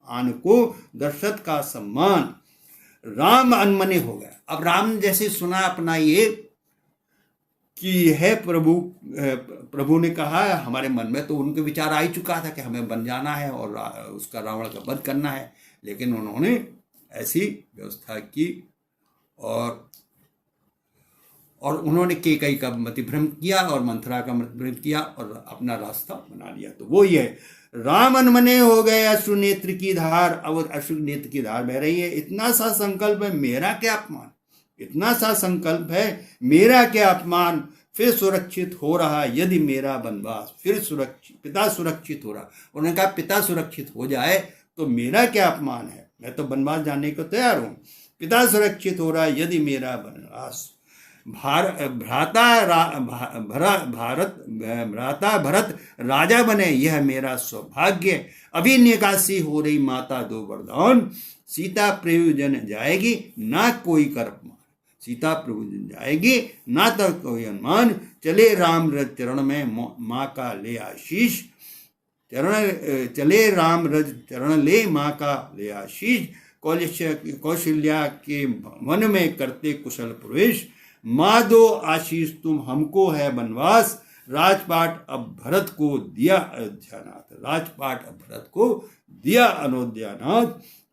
आन को दशरथ का सम्मान। राम अनमने हो गया। अब राम जैसे सुना अपना ये कि है प्रभु ने कहा, हमारे मन में तो उनके विचार आ ही चुका था कि हमें बन जाना है और उसका रावण का वध करना है, लेकिन उन्होंने ऐसी व्यवस्था की और उन्होंने केकई का मतिभ्रम किया और मंथरा का मतिभ्रम किया और अपना रास्ता बना लिया। तो वो ये राम अनमने हो गए अश्रु नेत्र की धार, अब अश्रु नेत्र की धार बह रही है। इतना सा संकल्प है मेरा क्या अपमान, इतना सा संकल्प है मेरा क्या अपमान, फिर सुरक्षित हो रहा यदि मेरा वनवास, फिर सुरक्षित, पिता सुरक्षित हो रहा। उन्होंने कहा पिता सुरक्षित हो जाए तो मेरा क्या अपमान है, मैं तो वनवास जाने को तैयार हूं। पिता सुरक्षित हो रहा यदि मेरा वनवास, भ्राता भरत राजा बने यह मेरा सौभाग्य। अभी निकासी हो रही माता दो वरदान, सीता प्रयोजन जाएगी ना कोई कर अपमान। सीता प्रयोजन जाएगी ना तो कोई अनुमान। चले राम रज चरण में माँ का ले आशीष, चले राम रज चरण ले माँ का ले आशीष। कौशल्या के वन में करते कुशल प्रवेश, माँ दो आशीष तुम हमको है वनवास। राजपाट अब भरत को दिया अयोध्यानाथ, राजपाट अब भरत को दिया अयोध्यानाथ।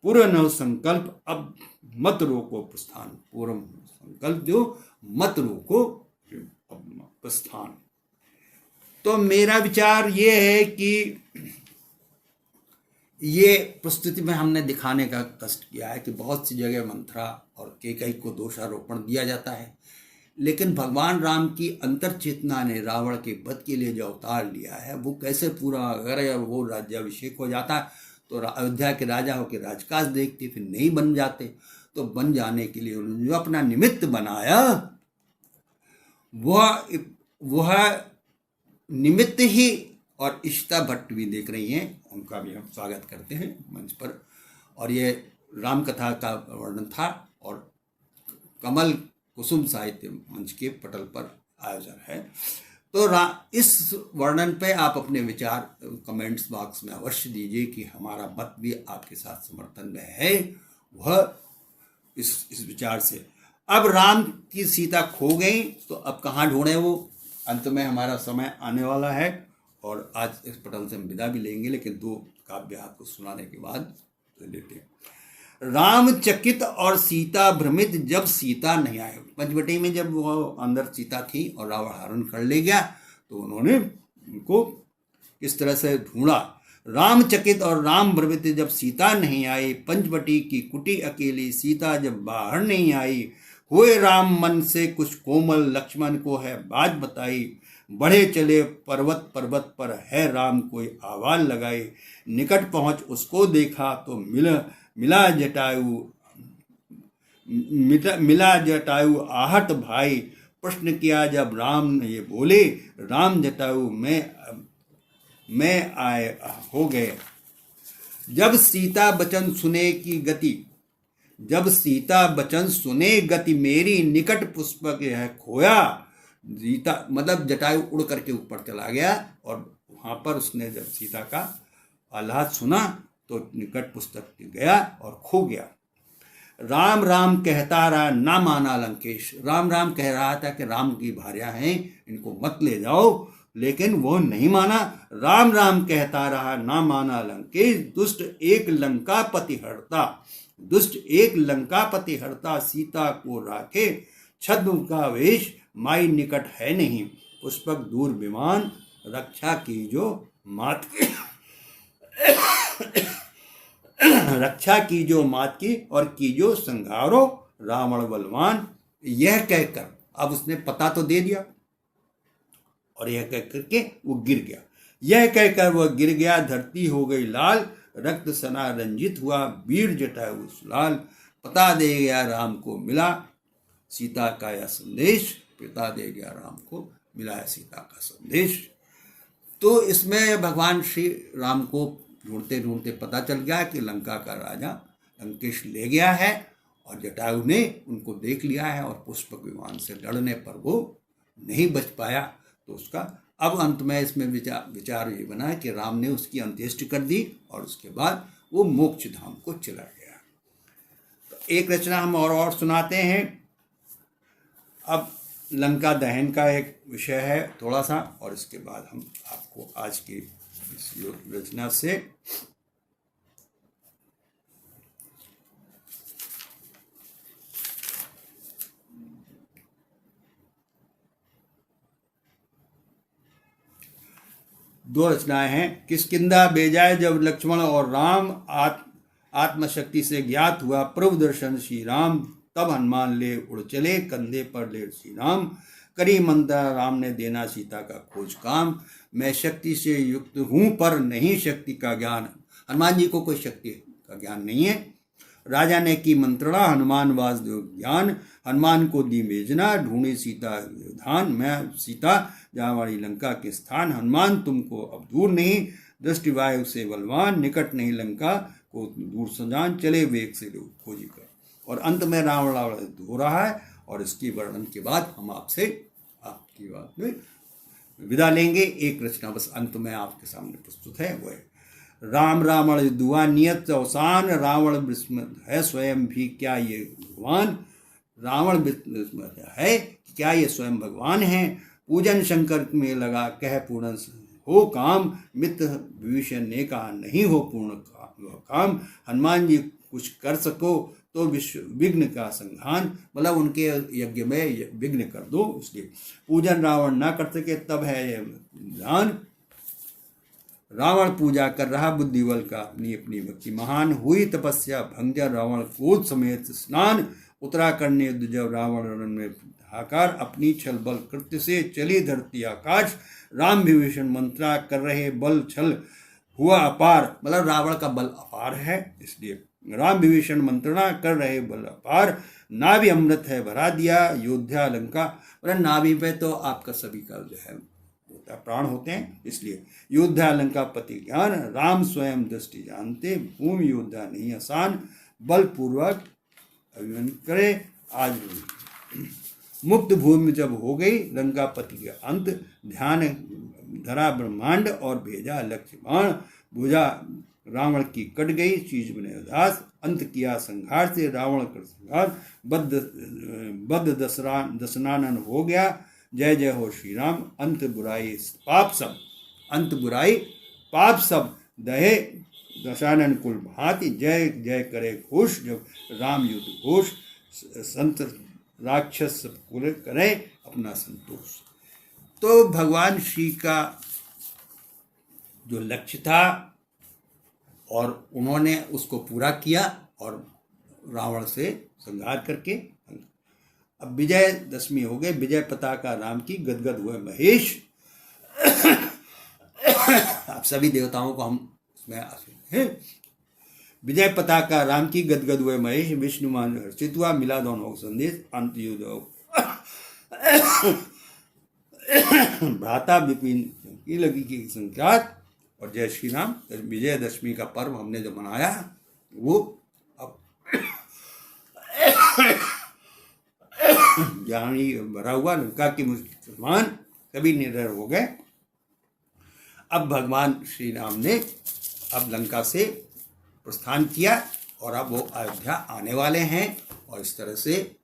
पूर्ण नव संकल्प अब मत रोको प्रस्थान, पूर्ण संकल्प दो मत रोको प्रस्थान। तो मेरा विचार ये है कि ये प्रस्तुति में हमने दिखाने का कष्ट किया है कि बहुत सी जगह मंथरा और केकई को दोषारोपण दिया जाता है, लेकिन भगवान राम की अंतर चेतना ने रावण के वध के लिए जो अवतार लिया है वो कैसे पूरा, अगर वो राज्याभिषेक हो जाता तो अयोध्या के राजा होकर राजकाज देखते, फिर नहीं बन जाते, तो बन जाने के लिए उन्होंने जो अपना निमित्त बनाया वह निमित्त ही। और इशिता भट्ट भी देख रही हैं, उनका भी हम स्वागत करते हैं मंच पर। और ये राम कथा का वर्णन था और कमल कुसुम साहित्य मंच के पटल पर आयोजन है। तो इस वर्णन पे आप अपने विचार कमेंट्स बॉक्स में अवश्य दीजिए कि हमारा मत भी आपके साथ समर्थन में है, वह इस विचार से। अब राम की सीता खो गई तो अब कहाँ ढूंढे वो, अंत में हमारा समय आने वाला है और आज इस पटल से हम विदा भी लेंगे, लेकिन दो काव्य आपको सुनाने के बाद लेते हैं। राम चकित और सीता भ्रमित जब सीता नहीं आए। पंचवटी में जब वो अंदर सीता थी और रावण हरण कर ले गया तो उन्होंने उनको किस तरह से ढूंढा। राम चकित और राम भ्रमित जब सीता नहीं आई, पंचवटी की कुटी अकेली सीता जब बाहर नहीं आई। हुए राम मन से कुछ कोमल, लक्ष्मण को है बात बताई। बढ़े चले पर्वत पर्वत पर है राम कोई आवाज लगाई। निकट पहुंच उसको देखा तो मिला जटायु आहट भाई। प्रश्न किया जब राम ने ये बोले, राम जटायु में आए हो गए। जब सीता बचन सुने की गति, जब सीता बचन सुने गति मेरी। निकट पुष्पक है खोया। सीता मतलब जटायु उड़ करके ऊपर चला गया और वहां पर उसने जब सीता का आह्लाद सुना तो निकट पुस्तक गया और खो गया। राम राम कहता रहा ना माना लंकेश। राम राम कह रहा था कि राम की भार्या हैं, इनको मत ले जाओ, लेकिन वो नहीं माना। राम राम कहता रहा ना माना लंकेश। दुष्ट एक लंकापति हरता, दुष्ट एक लंकापति हरता। सीता को राखे छद्म का वेश, माई निकट है नहीं। पुष्पक दूर विमान, रक्षा की जो मात की रक्षा की जो मात की और की जो संघारो रावण बलवान। यह कहकर अब उसने पता तो दे दिया और यह कह करके वो गिर गया। यह कहकर वह गिर गया, धरती हो गई लाल। रक्त सना रंजित हुआ वीर जटायु लाल। पता दे गया राम को मिला सीता का यह संदेश। पिता दे गया राम को मिला है सीता का संदेश। तो इसमें भगवान श्री राम को ढूंढते ढूंढते पता चल गया कि लंका का राजा लंकेश ले गया है और जटायु ने उनको देख लिया है और पुष्पक विमान से लड़ने पर वो नहीं बच पाया। तो उसका अब अंत में इसमें विचार ये बना कि राम ने उसकी अंत्येष्टि कर दी और उसके बाद वो मोक्ष धाम को चला गया। तो एक रचना हम और सुनाते हैं। अब लंका दहन का एक विषय है थोड़ा सा, और इसके बाद हम आपको आज की इस रचना से दो रचनाएं हैं। किष्किंधा बेजाए जब लक्ष्मण और राम आत्मशक्ति से ज्ञात हुआ प्रभु दर्शन श्री राम। तब हनुमान ले उड़ चले कंधे पर ले श्री राम। करी मंत्रा राम ने देना सीता का खोज काम। मैं शक्ति से युक्त हूँ पर नहीं शक्ति का ज्ञान। हनुमान जी को कोई शक्ति का ज्ञान नहीं है। राजा ने की मंत्रणा हनुमान वासुदेव ज्ञान। हनुमान को दी भेजना ढूंढे सीता धान। मैं सीता जावाड़ी लंका के स्थान। हनुमान तुमको अब दूर नहीं दृष्टि वायु से बलवान। निकट नहीं लंका को दूर सजान चले वेग से लोग खोजी कर। और अंत में रावण हो रहा है और इसकी वर्णन के बाद हम आपसे आपकी बात में विदा लेंगे। एक रचना बस अंत में आपके सामने प्रस्तुत है, वो है राम रावण दुआ नियत अवसान। रावण विस्मृत है स्वयं भी क्या ये भगवान। रावण विस्मृत है क्या ये स्वयं भगवान है। पूजन शंकर में लगा कह पूर्ण हो काम। मित्र विभीषण ने कहा नहीं हो पूर्ण काम। हनुमान जी कुछ कर सको तो विश्व विघ्न का संघान। मतलब उनके यज्ञ में विघ्न कर दो, इसलिए पूजन रावण ना कर सके तब है ये ध्यान। रावण पूजा कर रहा बुद्धिबल का अपनी अपनी भक्ति महान। हुई तपस्या भंजर रावण क्रोध समेत स्नान। उतरा करने युद्ध जब रावण रण में हाकार। अपनी छल बल कृत्य से चली धरती आकाश। राम विभीषण मंत्रा कर रहे बल छल हुआ अपार। मतलब रावण का बल अपार है, इसलिए राम विभीषण मंत्रणा कर रहे बल अपार। नाभि अमृत है भरा दिया योध्या लंका। मतलब नाभि पे तो आपका सभी का जो है प्राण होते हैं, इसलिए योद्धा लंका पति ज्ञान। राम स्वयं दृष्टि जानते भूमि योद्धा नहीं आसान। बलपूर्वक अभिमन करे आज मुक्त भूमि जब हो गई लंका पति के अंत। ध्यान धरा ब्रह्मांड और भेजा लक्ष्य बाण। भुजा रावण की कट गई चीज बने उदास। अंत किया संघार से रावण कर संघार। बद्ध दशनानन हो गया। जय जय हो श्री राम। अंत बुराई पाप सब। अंत बुराई पाप सब दहे दशानन कुल भांति। जय जय करे घोष जब राम युद्ध घोष। संत राक्षस सब कुल करे अपना संतोष। तो भगवान श्री का जो लक्ष्य था और उन्होंने उसको पूरा किया और रावण से संहार करके अब विजय दशमी हो गए। विजय पताका राम की गदगद हुए महेश। आप सभी देवताओं को हम इसमें हैं। विजय पताका राम की गदगद हुए महेश। विष्णुमान हर्षित हुआ मिला दोनों संदेश। अंत युद्ध भ्राता विपिन की लगी की संख्यात। और जय श्री राम। विजयदशमी का पर्व हमने जो मनाया वो अब जहाँ ही भरा हुआ लंका की मुसलमान सभी निडर हो गए। अब भगवान श्री राम ने अब लंका से प्रस्थान किया और अब वो अयोध्या आने वाले हैं। और इस तरह से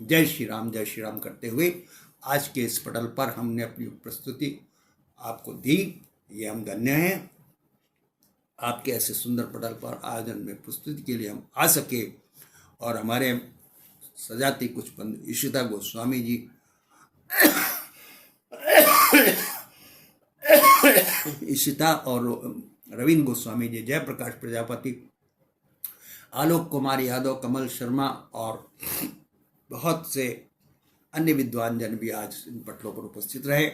जय श्री राम करते हुए आज के इस पटल पर हमने अपनी प्रस्तुति आपको दी। ये हम धन्य हैं। आपके ऐसे सुंदर पटल पर आयोजन में प्रस्तुति के लिए हम आ सके। और हमारे सजाती कुछ बंधु इशिता गोस्वामी जी इशिता और रविंद्र गोस्वामी जी, जयप्रकाश प्रजापति, आलोक कुमार यादव, कमल शर्मा और बहुत से अन्य विद्वान जन भी आज इन पटलों पर उपस्थित रहे।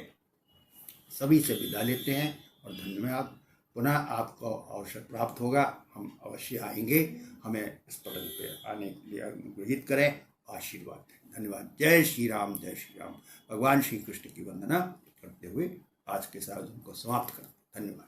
सभी से विदा लेते हैं और धन्यवाद। पुनः आपको अवसर प्राप्त होगा, हम अवश्य आएंगे। हमें इस पटल पे आने के लिए अनुग्रहित करें, आशीर्वाद दें। धन्यवाद। जय श्री राम। भगवान श्री कृष्ण की वंदना करते हुए आज के इस आयोजन को समाप्त करें। धन्यवाद।